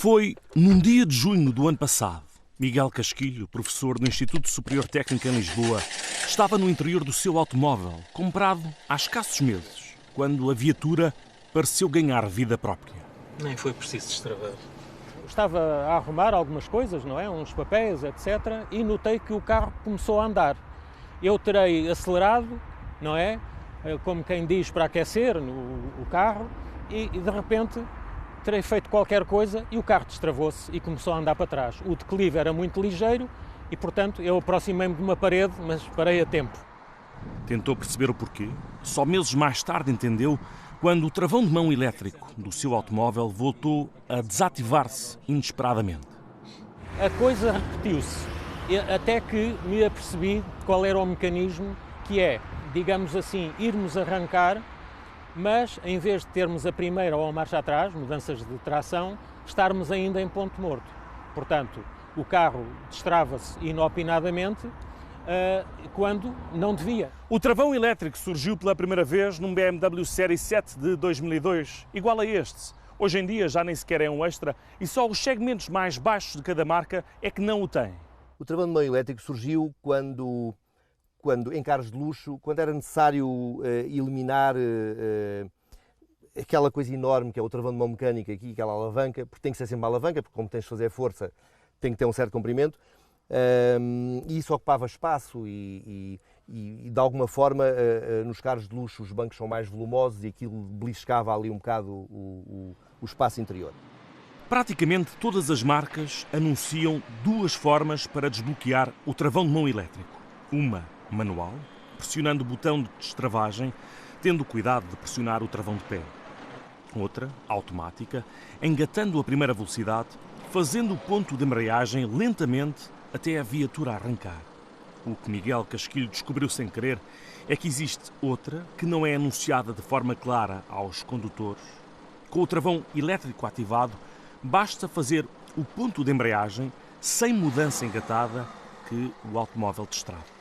Foi num dia de junho do ano passado. Miguel Casquilho, professor do Instituto Superior Técnico em Lisboa, estava no interior do seu automóvel, comprado há escassos meses, quando a viatura pareceu ganhar vida própria. Nem foi preciso destravar. Estava a arrumar algumas coisas, não é? Uns papéis, etc. E notei que o carro começou a andar. Eu terei acelerado, não é? Como quem diz, para aquecer o carro, e de repente terei feito qualquer coisa e o carro destravou-se e começou a andar para trás. O declive era muito ligeiro e, portanto, eu aproximei-me de uma parede, mas parei a tempo. Tentou perceber o porquê. Só meses mais tarde entendeu, quando o travão de mão elétrico do seu automóvel voltou a desativar-se inesperadamente. A coisa repetiu-se, até que me apercebi qual era o mecanismo, que é, digamos assim, irmos arrancar, mas em vez de termos a primeira ou a marcha atrás, mudanças de tração, estarmos ainda em ponto morto. Portanto, o carro destrava-se inopinadamente quando não devia. O travão elétrico surgiu pela primeira vez num BMW Série 7 de 2002, igual a este. Hoje em dia já nem sequer é um extra e só os segmentos mais baixos de cada marca é que não o têm. O travão de mão elétrico surgiu quando em carros de luxo, quando era necessário eliminar aquela coisa enorme que é o travão de mão mecânica aqui, aquela alavanca, porque tem que ser sempre uma alavanca, porque como tens de fazer força tem que ter um certo comprimento, e isso ocupava espaço e de alguma forma nos carros de luxo os bancos são mais volumosos e aquilo beliscava ali um bocado o espaço interior. Praticamente todas as marcas anunciam duas formas para desbloquear o travão de mão elétrico. Uma manual, pressionando o botão de destravagem, tendo cuidado de pressionar o travão de pé. Outra, automática, engatando a primeira velocidade, fazendo o ponto de embreagem lentamente até a viatura arrancar. O que Miguel Casquilho descobriu sem querer é que existe outra que não é anunciada de forma clara aos condutores. Com o travão elétrico ativado, basta fazer o ponto de embreagem sem mudança engatada que o automóvel destrava.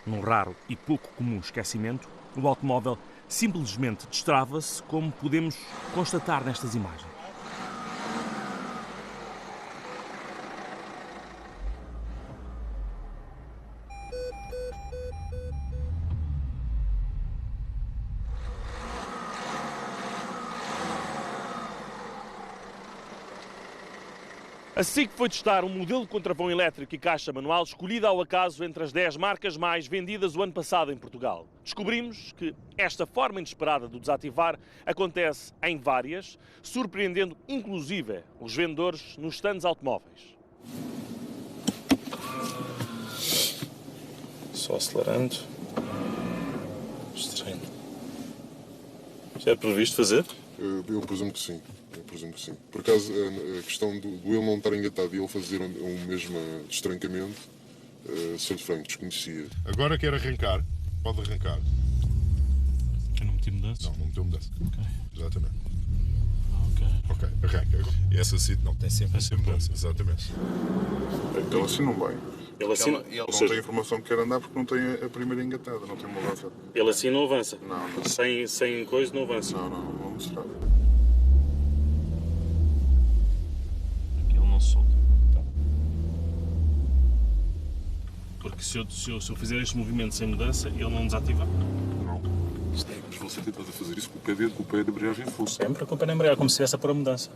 Num raro e pouco comum esquecimento, o automóvel simplesmente destrava-se, como podemos constatar nestas imagens. Assim que foi testar um modelo com travão elétrico e caixa manual escolhido ao acaso entre as 10 marcas mais vendidas o ano passado em Portugal, descobrimos que esta forma inesperada de o desativar acontece em várias, surpreendendo inclusive os vendedores nos stands automóveis. Só acelerando. Estranho. Já é previsto fazer? Eu presumo que sim. Por acaso, a questão do ele não estar engatado e ele fazer um mesmo destrancamento, sou de franco, desconhecia. Agora quer arrancar, pode arrancar. Eu não meti mudança? Não meteu mudança. Ok. Exatamente. Ok. Ok, arranca. E essa sim, não. Tem sempre mudança. Exatamente. Ele assim não vai. Ele assim Ele não tem informação que quer andar porque não tem a primeira engatada, não tem uma mudança. Ele assim não avança? Não. Sem coisa não avança? Não vou mostrar. Ele não solta. Porque se eu fizer este movimento sem mudança, ele não desativa? Não. Mas você tenta fazer isso com o pé de embreagem full. Sempre com o pé na embreagem, como se estivesse a pôr a mudança.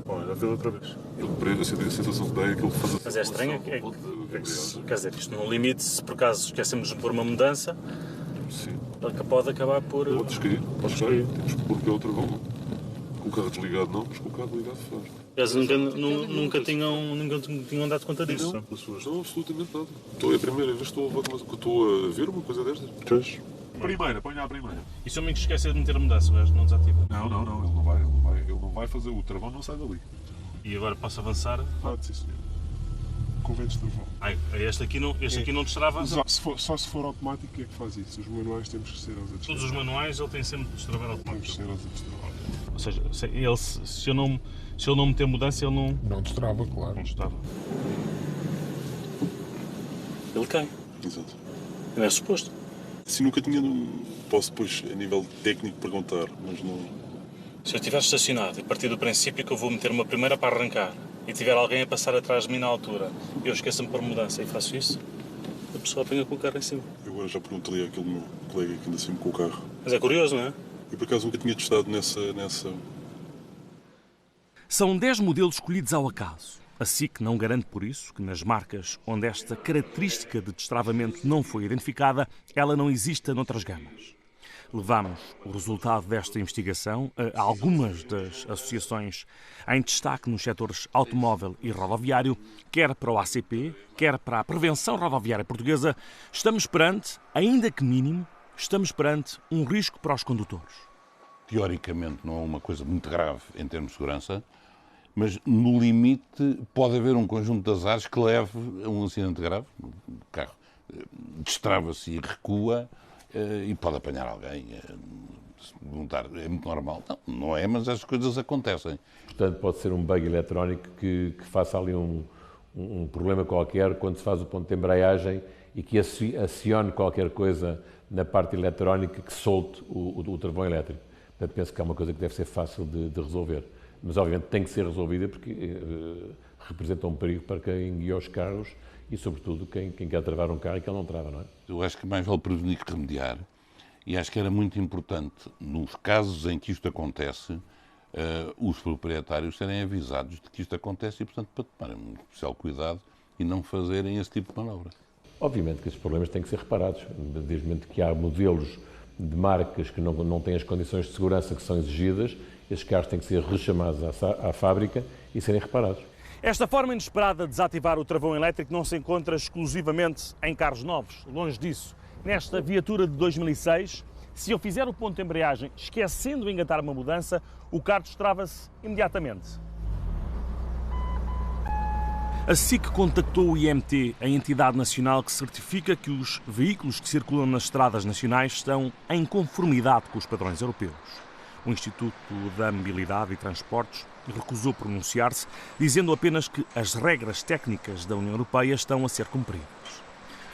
Olha, já fez outra vez. A sensação que dá é que ele faz a... Mas é estranho, quer dizer, isto no limite, se por acaso esquecemos de pôr uma mudança, Sim. ele pode acabar por... Podes cair. Temos que pôr pela outra mão. Com o carro desligado não, mas com o carro ligado faz. Eles nunca tinham dado conta disso. Não, absolutamente nada. É a primeira vez que estou a ver uma coisa destas. Três. Primeira, põe a primeira. E se o amigo esquecer de meter a mudança, o gajo não desativa? Não, ele não vai fazer, o travão não sai dali. E agora posso avançar? Pode, sim senhor. Convém-te travão. Este aqui não destrava? Só se for automático é que faz isso. Os manuais temos que ser aos a destravar. Todos os manuais ele tem sempre de destravar Temos automático. que ser aos a destravar. Ou seja, se ele não meter mudança, ele não... Não destrava, claro. Não destrava. Ele cai. Exato. Não é suposto. Assim nunca tinha... Posso depois, a nível técnico, perguntar, mas Se eu estiver estacionado e partir do princípio que eu vou meter uma primeira para arrancar e tiver alguém a passar atrás de mim na altura e eu esqueço-me por mudança e faço isso, a pessoa apanha com o carro em cima. Eu agora já perguntei àquele meu colega que anda sempre com o carro. Mas é curioso, não é? Eu por acaso nunca tinha testado nessa... São 10 modelos escolhidos ao acaso. A SIC não garante por isso que nas marcas onde esta característica de destravamento não foi identificada, ela não exista noutras gamas. Levamos o resultado desta investigação a algumas das associações em destaque nos setores automóvel e rodoviário, quer para o ACP, quer para a Prevenção Rodoviária Portuguesa. Estamos perante, ainda que mínimo, um risco para os condutores. Teoricamente não é uma coisa muito grave em termos de segurança, mas no limite pode haver um conjunto de azares que leve a um acidente grave. O carro destrava-se e recua e pode apanhar alguém. Se perguntar, é muito normal? Não é, mas as coisas acontecem. Portanto, pode ser um bug eletrónico que faça ali um problema qualquer quando se faz o ponto de embreagem e que acione qualquer coisa na parte eletrónica que solte o travão elétrico. Portanto, penso que é uma coisa que deve ser fácil de resolver. Mas, obviamente, tem que ser resolvida porque representa um perigo para quem guia os carros e, sobretudo, quem quer travar um carro e que ele não trava, não é? Eu acho que mais vale prevenir que remediar e acho que era muito importante, nos casos em que isto acontece, os proprietários serem avisados de que isto acontece e, portanto, para tomarem um especial cuidado e não fazerem esse tipo de manobra. Obviamente que esses problemas têm que ser reparados, desde o momento que há modelos de marcas que não têm as condições de segurança que são exigidas, esses carros têm que ser rechamados à fábrica e serem reparados. Esta forma inesperada de desativar o travão elétrico não se encontra exclusivamente em carros novos, longe disso. Nesta viatura de 2006, se eu fizer o ponto de embreagem esquecendo de engatar uma mudança, o carro destrava-se imediatamente. A SIC contactou o IMT, a entidade nacional que certifica que os veículos que circulam nas estradas nacionais estão em conformidade com os padrões europeus. O Instituto da Mobilidade e Transportes recusou pronunciar-se, dizendo apenas que as regras técnicas da União Europeia estão a ser cumpridas.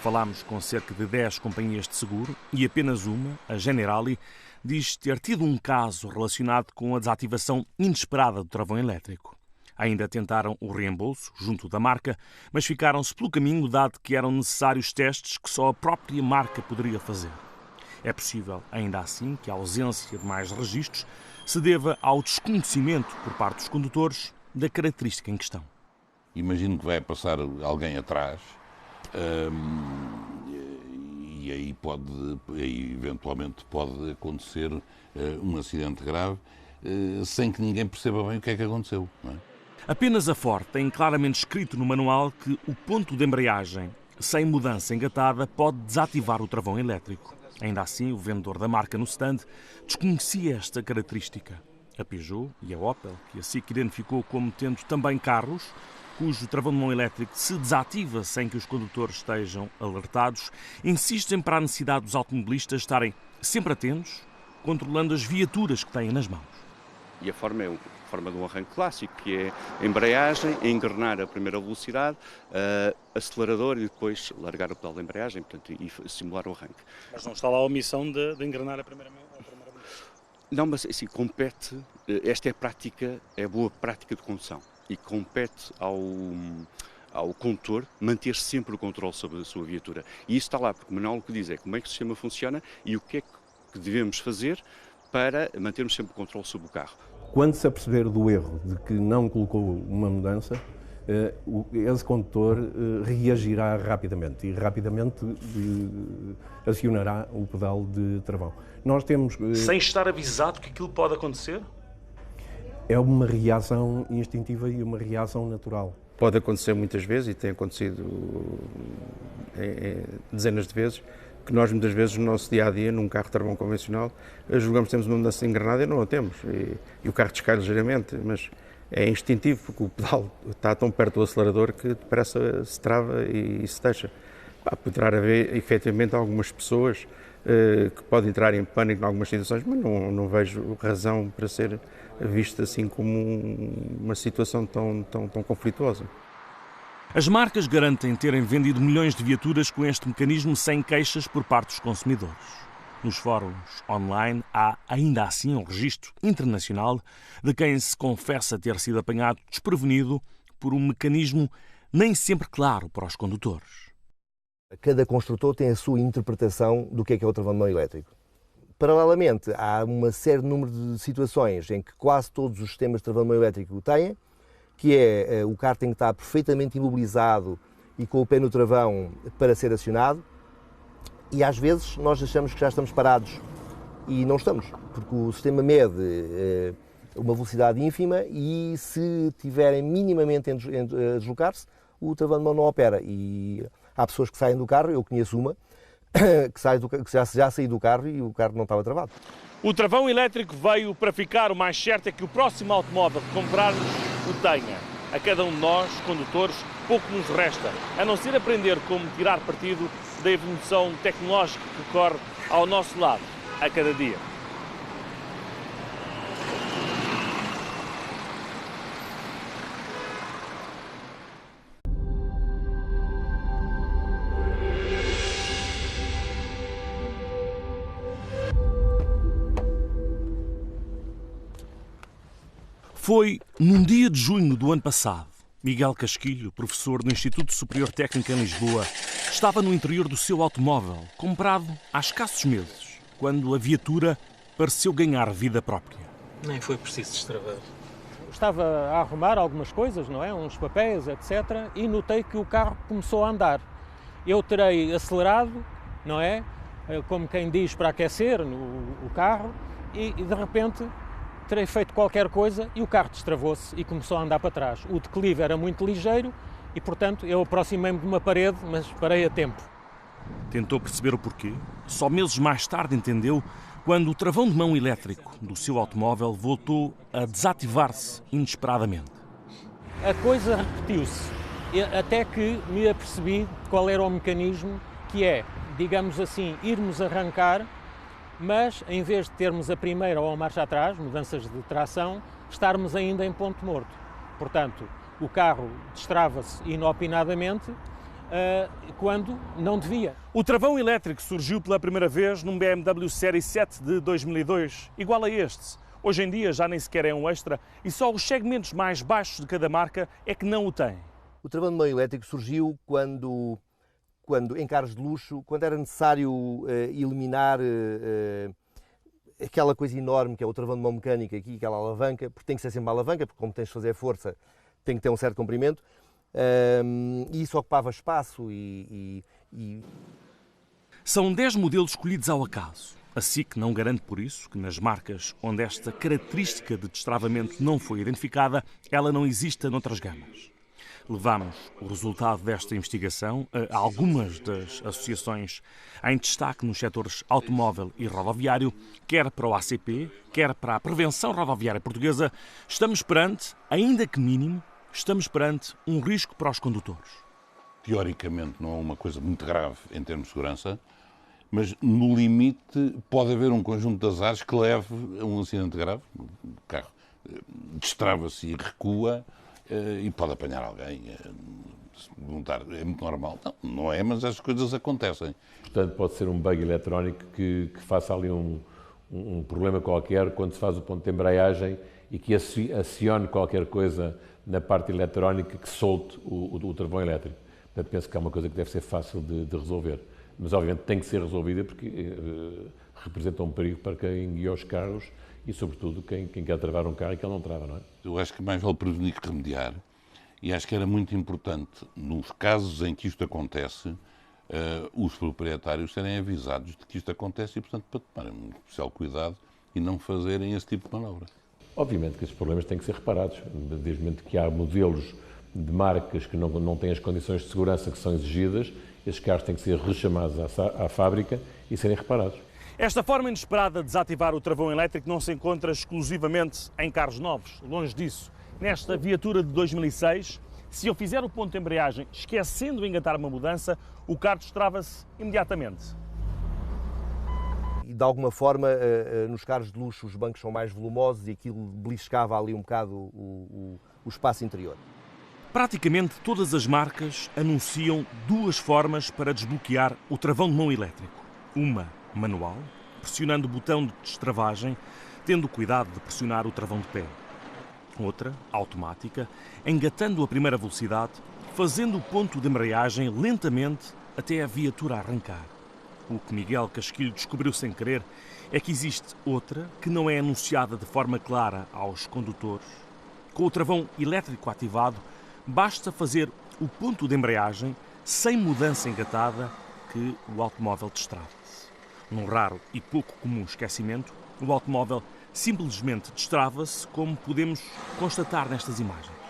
Falámos com cerca de 10 companhias de seguro e apenas uma, a Generali, diz ter tido um caso relacionado com a desativação inesperada do travão elétrico. Ainda tentaram o reembolso junto da marca, mas ficaram-se pelo caminho, dado que eram necessários testes que só a própria marca poderia fazer. É possível, ainda assim, que a ausência de mais registros se deva ao desconhecimento por parte dos condutores da característica em questão. Imagino que vai passar alguém atrás e aí eventualmente pode acontecer um acidente grave sem que ninguém perceba bem o que é que aconteceu, não é? Apenas a Ford tem claramente escrito no manual que o ponto de embreagem sem mudança engatada pode desativar o travão elétrico. Ainda assim, o vendedor da marca no stand desconhecia esta característica. A Peugeot e a Opel, que a SIC identificou como tendo também carros, cujo travão de mão elétrico se desativa sem que os condutores estejam alertados, insistem para a necessidade dos automobilistas estarem sempre atentos, controlando as viaturas que têm nas mãos. E a forma é a forma de um arranque clássico, que é a embreagem, engrenar a primeira velocidade, acelerador e depois largar o pedal da embreagem, portanto, e simular o arranque. Mas não está lá a omissão de engrenar a primeira velocidade? Não, mas assim, compete, esta é a prática, é a boa prática de condução e compete ao condutor manter sempre o controle sobre a sua viatura. E isso está lá, porque o manual o que diz é como é que o sistema funciona e o que é que devemos fazer para mantermos sempre o controle sobre o carro. Quando se aperceber do erro de que não colocou uma mudança, esse condutor reagirá rapidamente e rapidamente acionará o pedal de travão. Nós temos... Sem estar avisado que aquilo pode acontecer? É uma reação instintiva e uma reação natural. Pode acontecer muitas vezes e tem acontecido dezenas de vezes, que nós muitas vezes no nosso dia-a-dia, num carro de travão convencional, julgamos que temos uma mudança engrenada e não a temos. E o carro descai ligeiramente, mas é instintivo, porque o pedal está tão perto do acelerador que depressa se trava e se deixa. Poderá haver, efetivamente, algumas pessoas que podem entrar em pânico em algumas situações, mas não vejo razão para ser vista assim como uma situação tão conflituosa. As marcas garantem terem vendido milhões de viaturas com este mecanismo sem queixas por parte dos consumidores. Nos fóruns online há ainda assim um registro internacional de quem se confessa ter sido apanhado desprevenido por um mecanismo nem sempre claro para os condutores. Cada construtor tem a sua interpretação do que é o travão de mão elétrico. Paralelamente, há uma série de número de situações em que quase todos os sistemas de travão de mão elétrico o têm, que é o carro tem que estar perfeitamente imobilizado e com o pé no travão para ser acionado, e às vezes nós achamos que já estamos parados e não estamos, porque o sistema mede uma velocidade ínfima e se tiverem minimamente a deslocar-se, o travão de mão não opera. E há pessoas que saem do carro, eu conheço uma, que já saiu do carro e o carro não estava travado. O travão elétrico veio para ficar. O mais certo é que o próximo automóvel que comprarmos o tenha. A cada um de nós, condutores, pouco nos resta, a não ser aprender como tirar partido da evolução tecnológica que corre ao nosso lado a cada dia. Foi num dia de junho do ano passado. Miguel Casquilho, professor do Instituto Superior Técnico em Lisboa, estava no interior do seu automóvel, comprado há escassos meses, quando a viatura pareceu ganhar vida própria. Nem foi preciso destravar. Estava a arrumar algumas coisas, não é? Uns papéis, etc. E notei que o carro começou a andar. Eu terei acelerado, não é? Como quem diz, para aquecer o carro e de repente terei feito qualquer coisa e o carro destravou-se e começou a andar para trás. O declive era muito ligeiro e, portanto, eu aproximei-me de uma parede, mas parei a tempo. Tentou perceber o porquê. Só meses mais tarde entendeu quando o travão de mão elétrico do seu automóvel voltou a desativar-se inesperadamente. A coisa repetiu-se, até que me apercebi qual era o mecanismo, que é, digamos assim, irmos arrancar, mas em vez de termos a primeira ou a marcha atrás, mudanças de tração, estarmos ainda em ponto morto. Portanto, o carro destrava-se inopinadamente quando não devia. O travão elétrico surgiu pela primeira vez num BMW Série 7 de 2002, igual a este. Hoje em dia já nem sequer é um extra e só os segmentos mais baixos de cada marca é que não o têm. O travão de mão elétrico surgiu quando em carros de luxo, quando era necessário eliminar aquela coisa enorme que é o travão de mão mecânica aqui, aquela alavanca, porque tem que ser sempre uma alavanca, porque como tens de fazer força tem que ter um certo comprimento, e isso ocupava espaço São 10 modelos escolhidos ao acaso. A SIC não garante por isso que nas marcas onde esta característica de destravamento não foi identificada, ela não exista noutras gamas. Levamos o resultado desta investigação a algumas das associações em destaque nos setores automóvel e rodoviário, quer para o ACP, quer para a Prevenção Rodoviária Portuguesa. Estamos perante, ainda que mínimo, um risco para os condutores. Teoricamente não é uma coisa muito grave em termos de segurança, mas no limite pode haver um conjunto de azares que leve a um acidente grave. O carro destrava-se e recua e pode apanhar alguém. É muito normal. Não é, mas as coisas acontecem. Portanto, pode ser um bug eletrónico que faça ali um problema qualquer quando se faz o ponto de embreagem e que acione qualquer coisa na parte eletrónica que solte o travão elétrico. Portanto, penso que é uma coisa que deve ser fácil de resolver. Mas, obviamente, tem que ser resolvida porque representa um perigo para quem guia os carros e, sobretudo, quem quer travar um carro e que ele não trava, não é? Eu acho que mais vale prevenir que remediar e acho que era muito importante, nos casos em que isto acontece, os proprietários serem avisados de que isto acontece e, portanto, para tomarem um especial cuidado e não fazerem esse tipo de manobra. Obviamente que esses problemas têm que ser reparados, desde o momento que há modelos de marcas que não têm as condições de segurança que são exigidas, esses carros têm que ser rechamados à fábrica e serem reparados. Esta forma inesperada de desativar o travão elétrico não se encontra exclusivamente em carros novos, longe disso. Nesta viatura de 2006, se eu fizer o ponto de embreagem esquecendo de engatar uma mudança, o carro destrava-se imediatamente. E de alguma forma, nos carros de luxo, os bancos são mais volumosos e aquilo beliscava ali um bocado o espaço interior. Praticamente todas as marcas anunciam duas formas para desbloquear o travão de mão elétrico. Uma manual, pressionando o botão de destravagem, tendo cuidado de pressionar o travão de pé. Outra, automática, engatando a primeira velocidade, fazendo o ponto de embreagem lentamente até a viatura arrancar. O que Miguel Casquilho descobriu sem querer é que existe outra que não é anunciada de forma clara aos condutores. Com o travão elétrico ativado, basta fazer o ponto de embreagem sem mudança engatada que o automóvel destrava-se. Num raro e pouco comum esquecimento, o automóvel simplesmente destrava-se, como podemos constatar nestas imagens.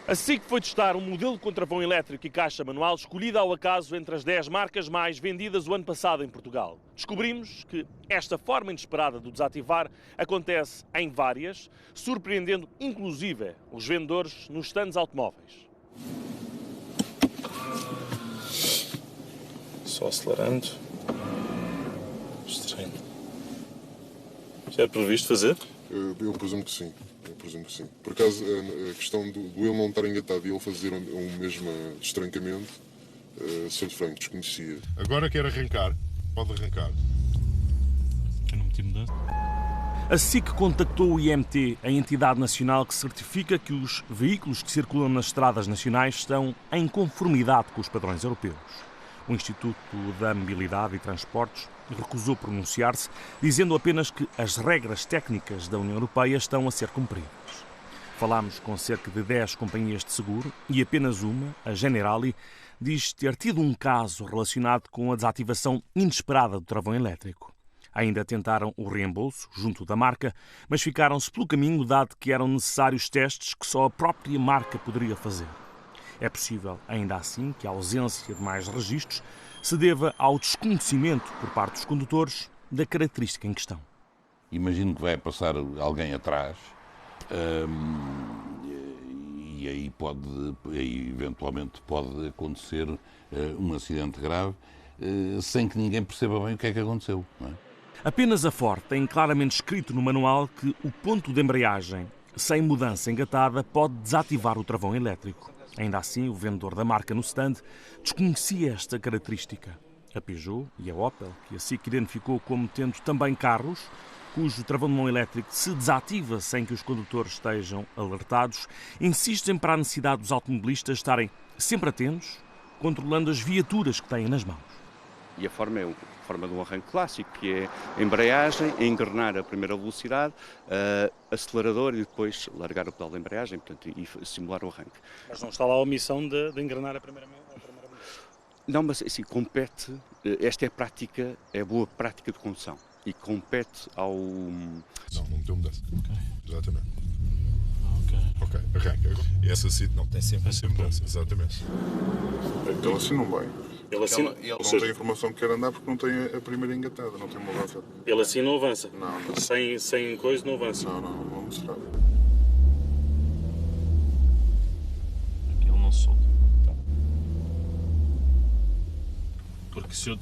A SIC foi testar um modelo com travão elétrico e caixa manual escolhido ao acaso entre as 10 marcas mais vendidas o ano passado em Portugal. Descobrimos que esta forma inesperada de o desativar acontece em várias, surpreendendo inclusive os vendedores nos stands automóveis. Só acelerando. Estranho. Já é previsto fazer? Eu presumo que sim. Por acaso, a questão do ele não estar engatado e ele fazer um mesmo destrancamento, sou de franco, desconhecia. Agora quer arrancar, pode arrancar. Eu não meti mudança. A SIC contactou o IMT, a entidade nacional que certifica que os veículos que circulam nas estradas nacionais estão em conformidade com os padrões europeus. O Instituto da Mobilidade e Transportes recusou pronunciar-se, dizendo apenas que as regras técnicas da União Europeia estão a ser cumpridas. Falámos com cerca de 10 companhias de seguro e apenas uma, a Generali, diz ter tido um caso relacionado com a desativação inesperada do travão elétrico. Ainda tentaram o reembolso junto da marca, mas ficaram-se pelo caminho, dado que eram necessários testes que só a própria marca poderia fazer. É possível, ainda assim, que a ausência de mais registros se deva ao desconhecimento por parte dos condutores da característica em questão. Imagino que vai passar alguém atrás e aí eventualmente pode acontecer um acidente grave sem que ninguém perceba bem o que é que aconteceu. Não é? Apenas a Ford tem claramente escrito no manual que o ponto de embreagem, sem mudança engatada, pode desativar o travão elétrico. Ainda assim, o vendedor da marca no stand desconhecia esta característica. A Peugeot e a Opel, que a SIC identificou como tendo também carros, cujo travão de mão elétrico se desativa sem que os condutores estejam alertados, insistem para a necessidade dos automobilistas estarem sempre atentos, controlando as viaturas que têm nas mãos. E a forma é a forma de um arranque clássico, que é a embreagem, engrenar a primeira velocidade, acelerador e depois largar o pedal da embreagem, portanto, e simular o arranque. Mas não está lá a omissão de engrenar a primeira velocidade? Não, mas assim, compete, esta é a prática, é a boa prática de condução e compete ao... Não meteu mudança. Ok. Exatamente. Ok. Ok, arranca. Essa sim, não tem sempre mudança. Exatamente. Então assim não vai. Ele assim, Ele não tem informação que quer andar porque não tem a primeira engatada, não tem uma mudança. Ele assim não avança? Não. Sem coisa não avança? Não vou mostrar. Aqui ele não solta. Porque se eu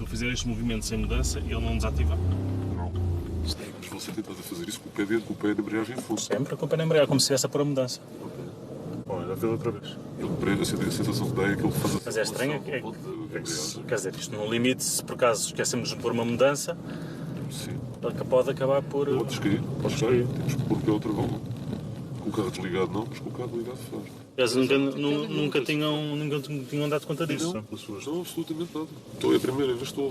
fizer este movimento sem mudança, ele não desativa? Não. Mas você tenta fazer isso com o pé de embreagem full. Sempre com o pé na embreagem, como se estivesse a pôr a mudança. Bom, já fez outra vez. A sensação que dá é que ele faz a... Mas é estranho, quer dizer, isto no limite, se por acaso esquecemos de pôr uma mudança, Sim. ele pode acabar por... Podes cair. Temos que pôr o pé outra volta. Com o carro desligado não, mas com o carro ligado faz. Eles nunca tinham dado conta disso. Não, absolutamente nada. Então é a primeira vez que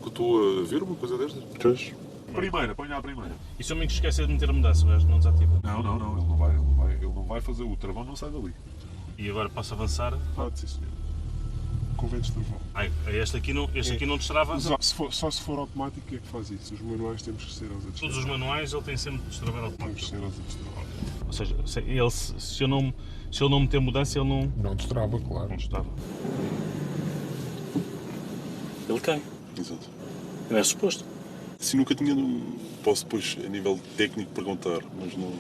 estou a ver uma coisa destas. Três. Primeira, ponha a primeira. E se o amigo esquecer de meter a mudança, o resto não desativa? Não, ele não vai fazer, o travão não sai dali. E agora posso avançar? Pode, sim senhor. Convém destravão. Este aqui não destrava? Só se for automático é que faz isso. Os manuais temos que ser aos a destravar. Todos os manuais ele tem sempre de destravar Temos automático. que ser aos a destravar. Ou seja, se ele não meter mudança, ele não... Não destrava, claro. Não destrava. Ele cai. Exato. Não é suposto. Assim nunca tinha... Posso depois, a nível técnico, perguntar, mas não...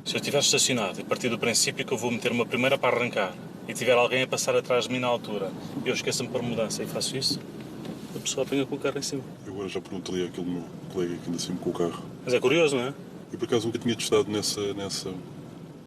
Se eu estiver estacionado e partir do princípio que eu vou meter uma primeira para arrancar e tiver alguém a passar atrás de mim na altura e eu esqueço-me por mudança e faço isso, a pessoa apanha com o carro em cima. Eu agora já perguntei àquele meu colega que anda sempre com o carro. Mas é curioso, não é? Eu por acaso nunca tinha testado nessa